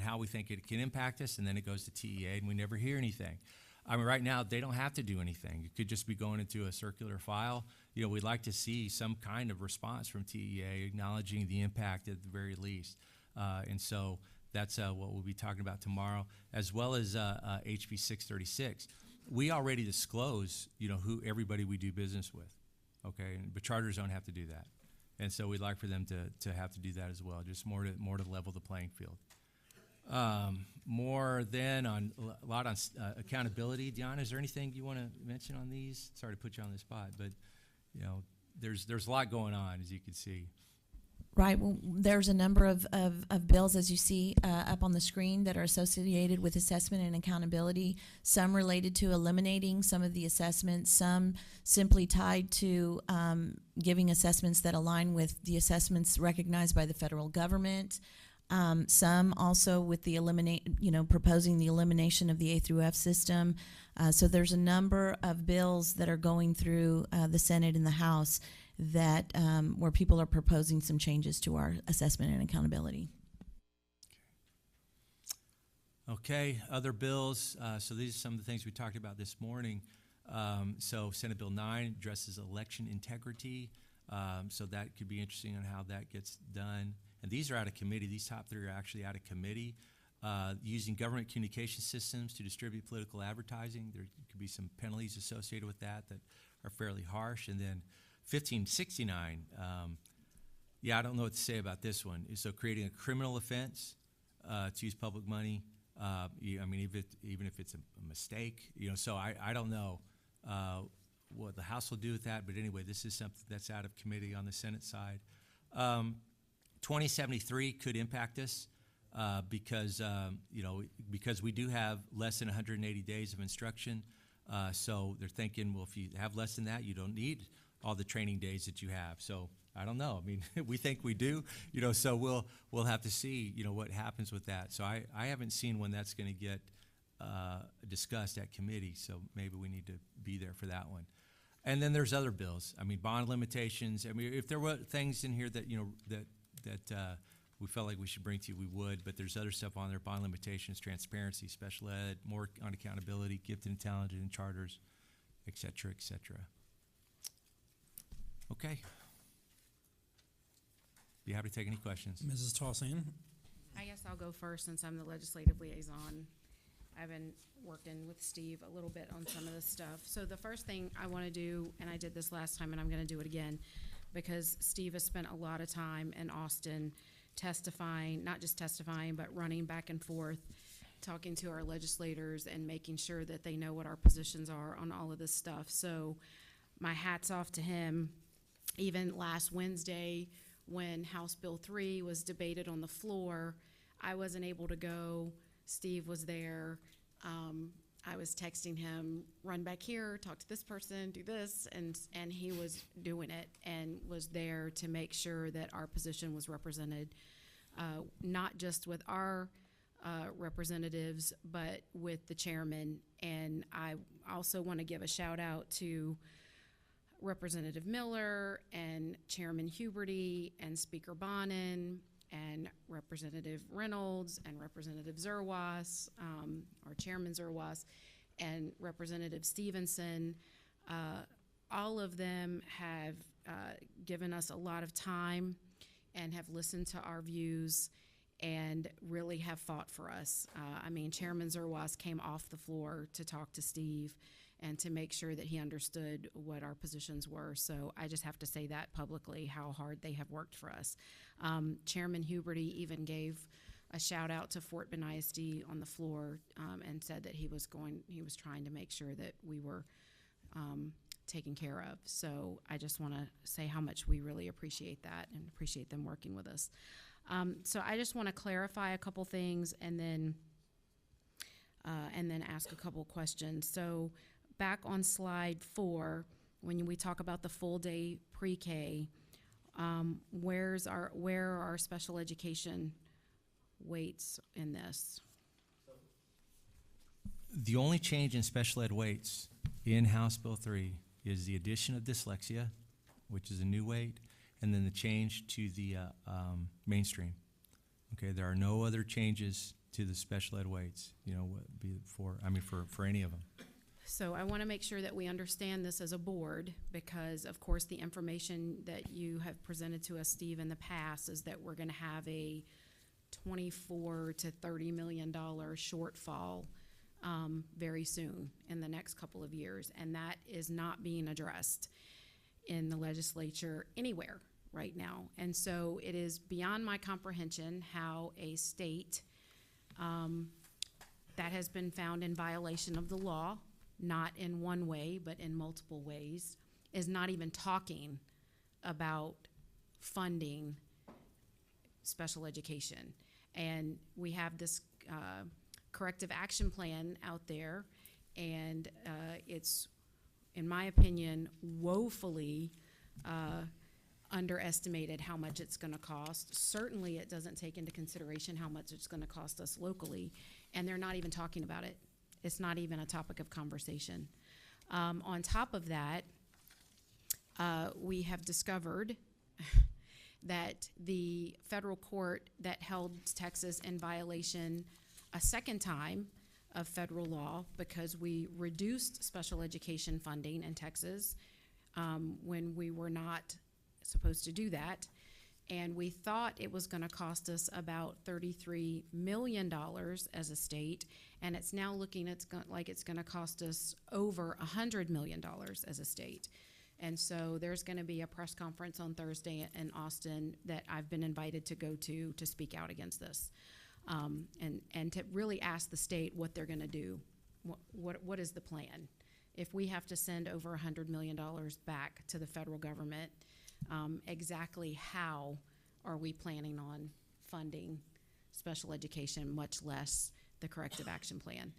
how we think it can impact us, and then it goes to TEA and we never hear anything. Right now they don't have to do anything. It could just be going into a circular file. We'd like to see some kind of response from TEA acknowledging the impact at the very least. And so that's what we'll be talking about tomorrow, as well as HB 636. We already disclose, who everybody we do business with, okay? But charters don't have to do that, and so we'd like for them to have to do that as well, just more to level the playing field. More then on a lot on accountability. Deanna, is there anything you want to mention on these? Sorry to put you on the spot, but there's a lot going on, as you can see. Right. Well, there's a number of bills, as you see up on the screen, that are associated with assessment and accountability. Some related to eliminating some of the assessments, some simply tied to giving assessments that align with the assessments recognized by the federal government. Some also with the proposing the elimination of the A through F system. So there's a number of bills that are going through the Senate and the House that where people are proposing some changes to our assessment and accountability. Okay, other bills. So these are some of the things we talked about this morning. So Senate Bill 9 addresses election integrity. So that could be interesting on how that gets done. And these are out of committee. These top three are actually out of committee. Using government communication systems to distribute political advertising. There could be some penalties associated with that are fairly harsh. And then 1569, I don't know what to say about this one. So creating a criminal offense to use public money, even if it's a mistake, so I don't know what the House will do with that, but anyway, this is something that's out of committee on the Senate side. 2073 could impact us because, because we do have less than 180 days of instruction. So they're thinking, well, if you have less than that, you don't need all the training days that you have. So I don't know. I mean, we think we do, so we'll have to see, what happens with that. So I haven't seen when that's going to get discussed at committee, so maybe we need to be there for that one. And then there's other bills. I mean, bond limitations. I mean, if there were things in here that, that we felt like we should bring to you, we would, but there's other stuff on there, bond limitations, transparency, special ed, more on accountability, gifted and talented and charters, et cetera, et cetera. Okay. Be happy to take any questions. Mrs. Tossane? I guess I'll go first since I'm the legislative liaison. I've been working with Steve a little bit on some of this stuff. So the first thing I want to do, and I did this last time and I'm going to do it again, because Steve has spent a lot of time in Austin testifying, not just testifying, but running back and forth, talking to our legislators and making sure that they know what our positions are on all of this stuff. So my hat's off to him. Even last Wednesday, when House Bill 3 was debated on the floor, I wasn't able to go. Steve was there. I was texting him, run back here, talk to this person, do this, and he was doing it and was there to make sure that our position was represented, not just with our representatives, but with the chairman. And I also want to give a shout out to Representative Miller and Chairman Huberty and Speaker Bonin and Representative Reynolds and Representative Zerwas, or Chairman Zerwas, and Representative Stevenson. All of them have given us a lot of time and have listened to our views and really have fought for us. I mean, Chairman Zerwas came off the floor to talk to Steve and to make sure that he understood what our positions were. So I just have to say that publicly, how hard they have worked for us. Chairman Huberty even gave a shout out to Fort Bend ISD on the floor and said that he was trying to make sure that we were taken care of. So I just want to say how much we really appreciate that and appreciate them working with us. So I just want to clarify a couple things and then ask a couple questions. So back on slide 4, when we talk about the full day pre-K, where are our special education weights in this? The only change in special ed weights in House Bill 3 is the addition of dyslexia, which is a new weight, and then the change to the mainstream. Okay, there are no other changes to the special ed weights, for any of them. So I want to make sure that we understand this as a board because, of course, the information that you have presented to us, Steve, in the past is that we're going to have a $24 to $30 million shortfall very soon in the next couple of years, and that is not being addressed in the legislature anywhere right now. And so it is beyond my comprehension how a state that has been found in violation of the law, not in one way, but in multiple ways, is not even talking about funding special education. And we have this corrective action plan out there, and it's, in my opinion, woefully underestimated how much it's going to cost. Certainly it doesn't take into consideration how much it's going to cost us locally, and they're not even talking about it. It's not even a topic of conversation. On top of that, we have discovered that the federal court that held Texas in violation a second time of federal law because we reduced special education funding in Texas when we were not supposed to do that. And we thought it was going to cost us about $33 million as a state, and it's now looking like it's going to cost us over $100 million as a state. And so there's going to be a press conference on Thursday in Austin that I've been invited to go to speak out against this, and to really ask the state what they're going to do. What is the plan? If we have to send over $100 million back to the federal government, exactly how are we planning on funding special education, much less the corrective action plan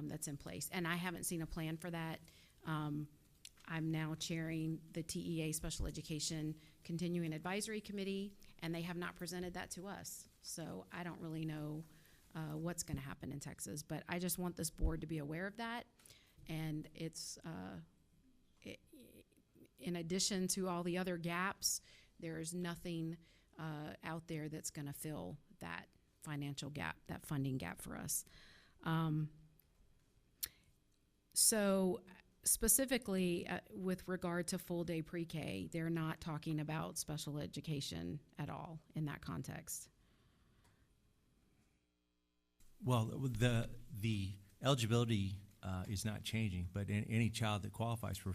that's in place. And I haven't seen a plan for that. I'm now chairing the TEA Special Education Continuing Advisory Committee, and they have not presented that to us. So I don't really know what's going to happen in Texas, but I just want this board to be aware of that. And it's, in addition to all the other gaps, there's nothing out there that's going to fill that financial gap, that funding gap for us. So specifically with regard to full day pre-K, they're not talking about special education at all in that context. Well, the eligibility is not changing, but any child that qualifies for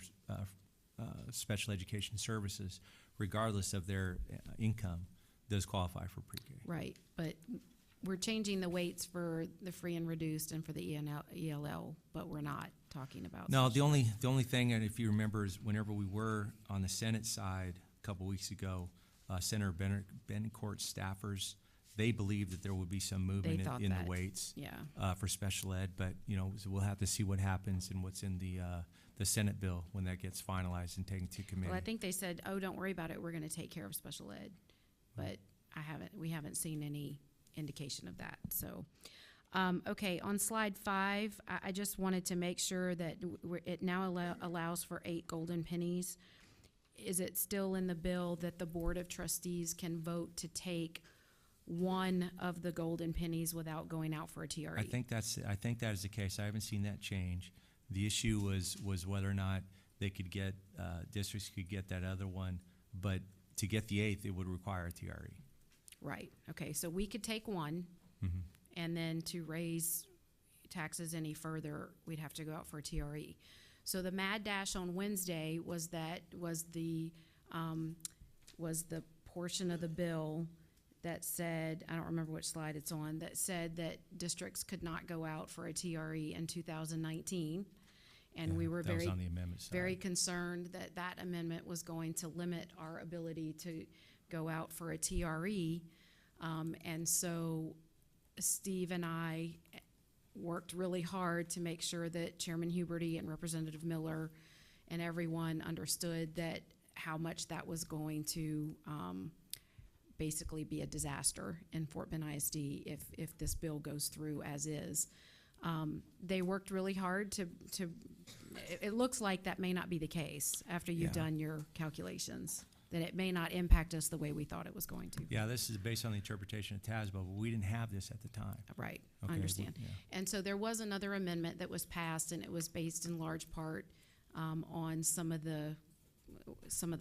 special education services, regardless of their income, does qualify for pre-K. Right, but we're changing the weights for the free and reduced and for the ELL, but we're not talking about. No, the only thing, and if you remember, is whenever we were on the Senate side a couple weeks ago, Senator Bencourt's staffers, they believed that there would be some movement in the weights for special ed, but so we'll have to see what happens and what's in the Senate bill when that gets finalized and taken to committee. Well, I think they said, "Oh, don't worry about it. We're going to take care of special ed," but we haven't seen any indication of that. So, okay, on slide 5, I just wanted to make sure that it now allows for 8 golden pennies. Is it still in the bill that the Board of Trustees can vote to take one of the golden pennies without going out for a TRE? I think that is the case. I haven't seen that change. The issue was whether or not they could get districts could get that other one, but to get the 8th, it would require a TRE. Right. Okay. So we could take one, and then to raise taxes any further, we'd have to go out for a TRE. So the mad dash on Wednesday was the portion of the bill that said, I don't remember which slide it's on, that said that districts could not go out for a TRE in 2019. And we were very concerned that that amendment was going to limit our ability to go out for a TRE. And so Steve and I worked really hard to make sure that Chairman Huberty and Representative Miller and everyone understood that how much that was going to basically be a disaster in Fort Bend ISD if this bill goes through as is. They worked really hard to it looks like that may not be the case after you've done your calculations, that it may not impact us the way we thought it was going to. Yeah, this is based on the interpretation of TASBO, but we didn't have this at the time. Right, Okay, I understand. yeah. And so there was another amendment that was passed, and it was based in large part on some of the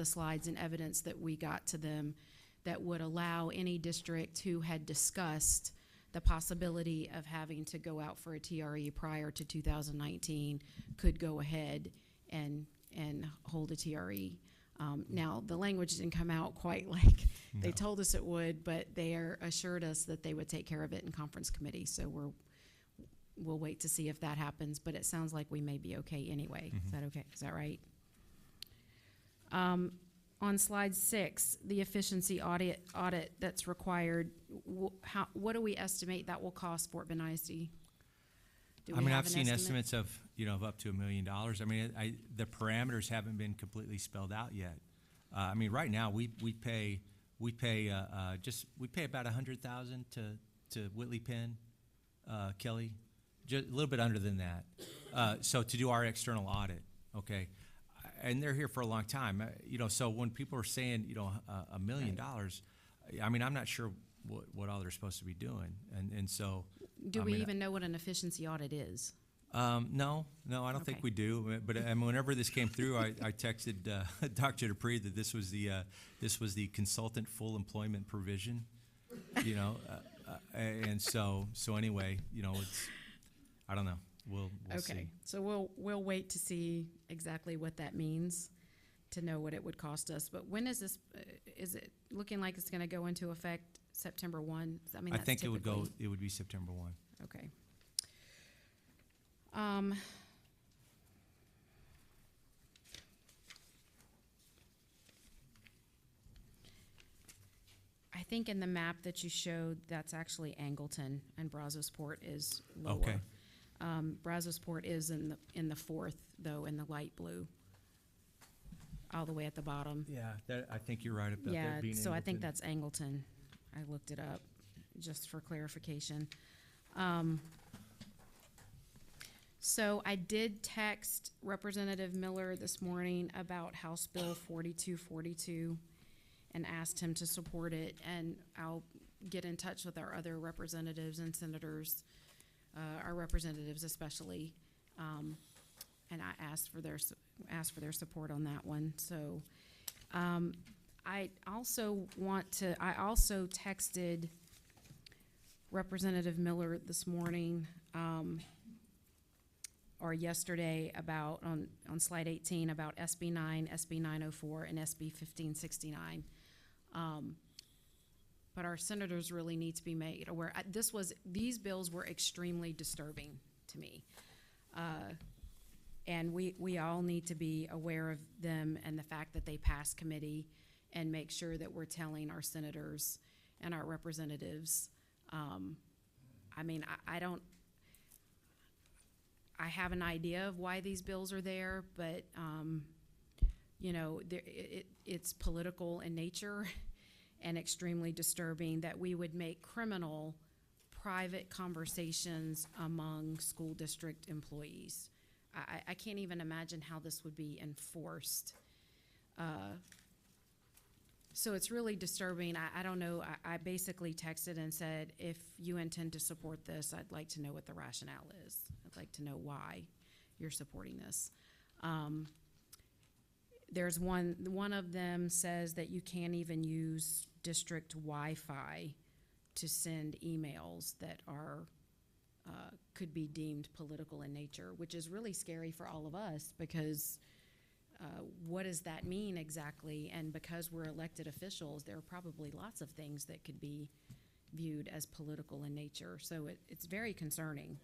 slides and evidence that we got to them that would allow any district who had discussed the possibility of having to go out for a TRE prior to 2019 could go ahead and hold a TRE. Now, the language didn't come out quite like they told us it would, but they assured us that they would take care of it in conference committee. So we'll wait to see if that happens, but it sounds like we may be okay anyway. Is that okay? Is that right? On slide 6, the efficiency audit that's required, what do we estimate that will cost Fort Bend ISD? I've seen estimates of up to $1 million. I mean, the parameters haven't been completely spelled out yet. I mean, right now we pay about $100,000 to Whitley Penn, Kelly, just a little bit under than that. So to do our external audit, okay. And they're here for a long time, so when people are saying, $1 million, I mean, I'm not sure what all they're supposed to be doing. And so. Do we even know what an efficiency audit is? No, I don't think we do. But whenever this came through, I texted Dr. Dupree that this was the consultant full employment provision, and so anyway, it's, I don't know. We'll see. So we'll wait to see exactly what that means to know what it would cost us. But when is this? Is it looking like it's going to go into effect September 1? I mean, I think it would go. It would be September 1. Okay. I think in the map that you showed, that's actually Angleton, and Brazosport is lower. Okay. Brazosport is in the fourth, though, in the light blue, all the way at the bottom. Yeah, I think you're right about Yeah, that being so I think Angleton. that's Angleton. I looked it up, just for clarification. So I did text Representative Miller this morning about House Bill 4242 and asked him to support it, and I'll get in touch with our other representatives and senators, our representatives especially, and I asked for their support on that one. So I also texted Representative Miller this morning, or yesterday, about on slide 18 about SB 9, SB 904, and SB 1569. But our senators really need to be made aware. These bills were extremely disturbing to me. And we all need to be aware of them and the fact that they pass committee, and make sure that we're telling our senators and our representatives. I have an idea of why these bills are there, but, it's political in nature and extremely disturbing that we would make criminal private conversations among school district employees. I can't even imagine how this would be enforced. So it's really disturbing. I don't know. I basically texted and said, if you intend to support this, I'd like to know what the rationale is. I'd like to know why you're supporting this. There's one of them says that you can't even use district Wi-Fi to send emails that are could be deemed political in nature, which is really scary for all of us, because what does that mean exactly? And because we're elected officials, there are probably lots of things that could be viewed as political in nature. So it's very concerning.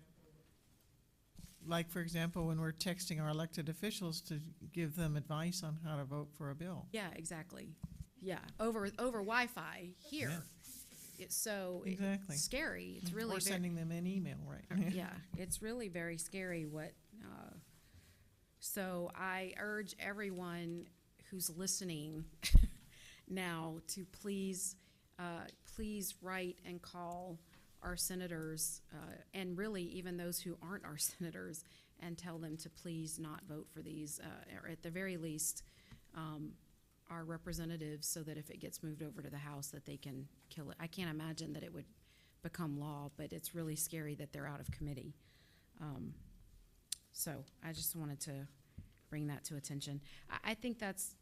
Like, for example, when we're texting our elected officials to give them advice on how to vote for a bill. Yeah, exactly. Yeah, over Wi-Fi here. Yeah. Exactly. It's scary. It's really Or sending them an email, right? yeah, it's really very scary so I urge everyone who's listening now to please write and call our senators, and really even those who aren't our senators, and tell them to please not vote for these, or at the very least, our representatives, so that if it gets moved over to the House, that they can kill it. I can't imagine that it would become law, but it's really scary that they're out of committee. So I just wanted to bring that to attention. I think that's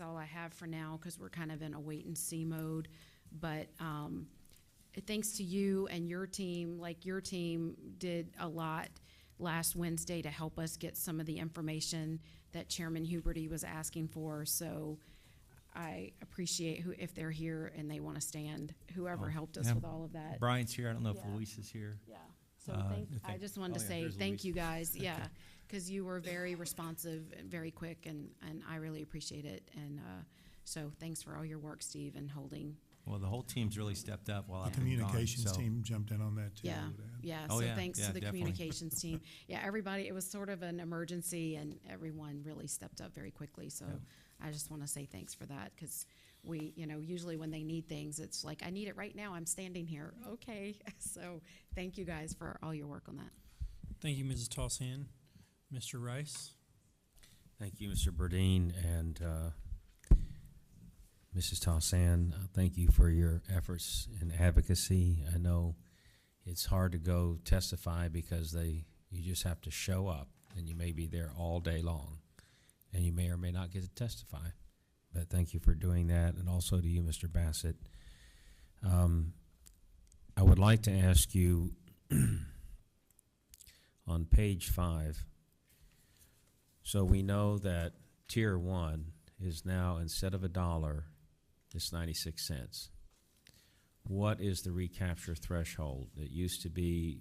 all I have for now, because we're kind of in a wait and see mode. But thanks to you and your team, your team did a lot last Wednesday to help us get some of the information that Chairman Huberty was asking for. So I appreciate if they're here and they want to stand, whoever helped us with all of that. Brian's here. I don't know if Yeah. Luis is here. Yeah. So I thank- just wanted to oh, yeah, say there's thank Luis. you guys. Yeah, because you were very responsive and very quick, and I really appreciate it. And so thanks for all your work, Steve, and holding. Well, the whole team's really stepped up while The I've been gone, communications so- team jumped in on that too. Yeah, I would add. yeah. Oh, So yeah, thanks yeah, to the definitely. communications team. Yeah, everybody. It was sort of an emergency, and everyone really stepped up very quickly. So Yep. I just want to say thanks for that, because we, usually when they need things, it's like, I need it right now. I'm standing here. Okay. So thank you guys for all your work on that. Thank you, Mrs. Tossan. Mr. Rice? Thank you, Mr. Burdine, and Mrs. Tossan. Thank you for your efforts in advocacy. I know it's hard to go testify because you just have to show up, and you may be there all day long, and you may or may not get to testify. But thank you for doing that, and also to you, Mr. Bassett. I would like to ask you on page 5. So we know that Tier 1 is now, instead of $1, it's 96 cents. What is the recapture threshold? It used to be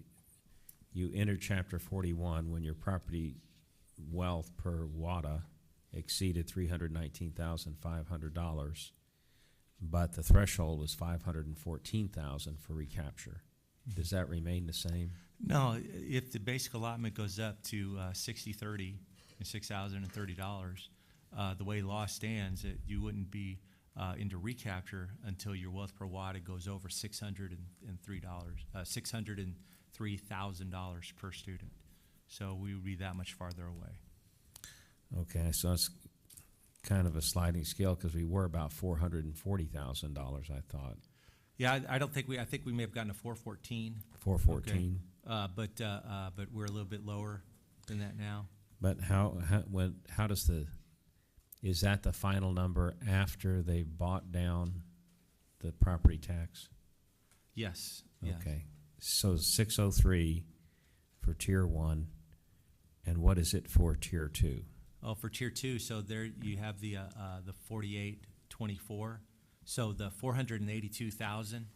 you entered Chapter 41 when your property wealth per WADA exceeded $319,500. but the threshold was 514,000 for recapture. Does that remain the same? No, if the basic allotment goes up to 60/30 and $6,030, the way law stands, you wouldn't be into recapture until your wealth per watt goes over $603,000 per student. So we would be that much farther away. Okay, so it's kind of a sliding scale because we were about $440,000, I thought. Yeah, I don't think I think we may have gotten a 414. 414. But we're a little bit lower than that now. But how does is that the final number after they bought down the property tax? Yes. Okay. So 603 for tier 1, and what is it for tier 2? Oh, for tier 2, so there you have the 4824. So the 482,000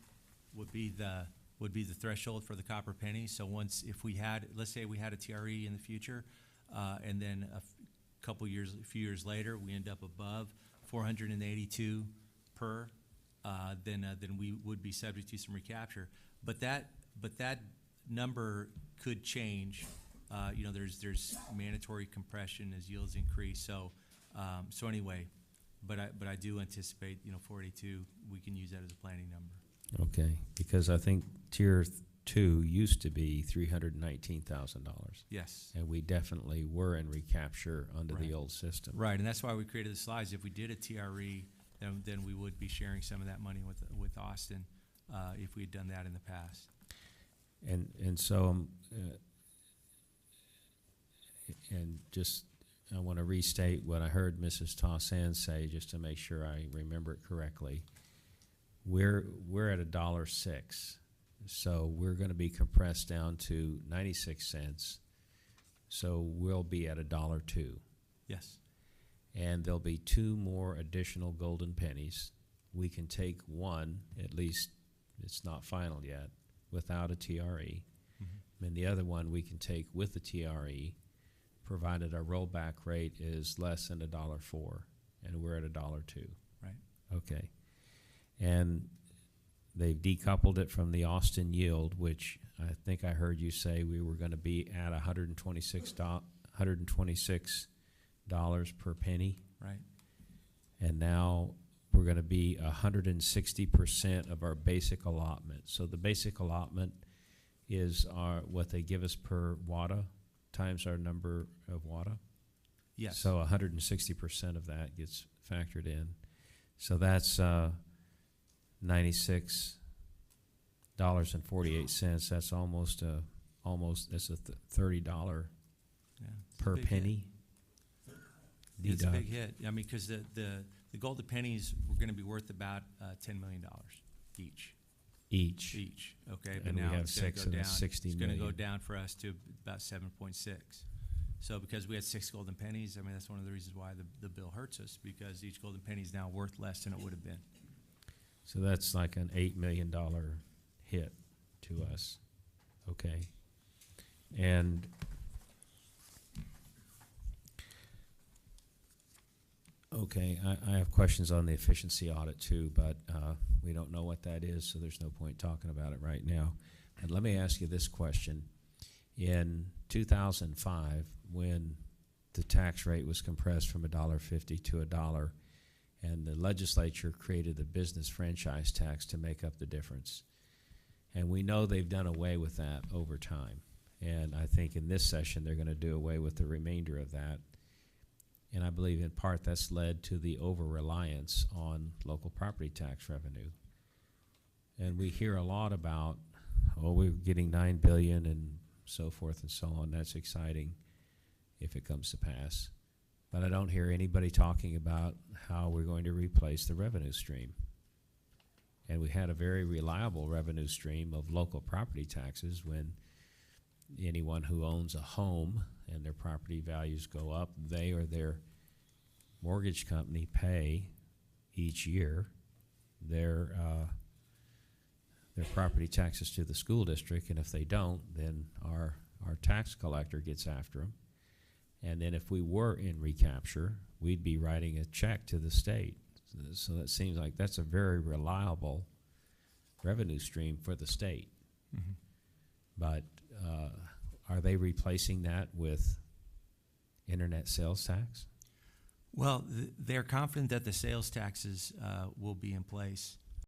would be the threshold for the copper penny. So if we had, let's say we had a TRE in the future, and then a few years later, we end up above 482 per, then we would be subject to some recapture. But that number could change. There's mandatory compression as yields increase. So anyway, but I do anticipate 482. We can use that as a planning number. Okay, because I think tier 2 used to be $319,000. Yes. And we definitely were in recapture under the old system. Right, and that's why we created the slides. If we did a TRE, then we would be sharing some of that money with Austin if we had done that in the past. And so and just I want to restate what I heard Mrs. Tossan say just to make sure I remember it correctly. We're at $1.06. So we're going to be compressed down to 96 cents. So we'll be at $1.02. Yes. And there'll be 2 more additional golden pennies. We can take one, at least it's not final yet, without a TRE. Mm-hmm. And the other one we can take with the TRE, provided our rollback rate is less than $1.04, and we're at $1.02. Right. Okay. And they've decoupled it from the Austin yield, which I think I heard you say we were going to be at $126 per penny. Right. And now we're going to be 160% of our basic allotment. So the basic allotment is what they give us per watta times our number of watta. Yes. So 160% of that gets factored in. So that's $96.48. That's almost that's a $30 per penny. It's a big hit. I mean, because the golden pennies were going to be worth about $10 million each. Each. Okay, but And we now have it's going to 6 go and down. 60 It's going to go million. down for us to about 7.6. So because we had 6 golden pennies, I mean, that's one of the reasons why the bill hurts us, because each golden penny is now worth less than it would have been. So that's like an $8 million hit to us. Okay. And okay, I have questions on the efficiency audit too, but we don't know what that is, so there's no point talking about it right now. And let me ask you this question. In 2005, when the tax rate was compressed from $1.50 to $1, and the legislature created the business franchise tax to make up the difference. And we know they've done away with that over time. And I think in this session, they're going to do away with the remainder of that. And I believe in part that's led to the over-reliance on local property tax revenue. And we hear a lot about, oh, we're getting $9 billion and so forth and so on. That's exciting if it comes to pass. But I don't hear anybody talking about how we're going to replace the revenue stream. And we had a very reliable revenue stream of local property taxes when anyone who owns a home and their property values go up, they or their mortgage company pay each year their property taxes to the school district, and if they don't, then our tax collector gets after them. And then if we were in recapture, we'd be writing a check to the state. So that seems like that's a very reliable revenue stream for the state. Mhm. But are they replacing that with internet sales tax? Well, they're confident that the sales taxes will be in place.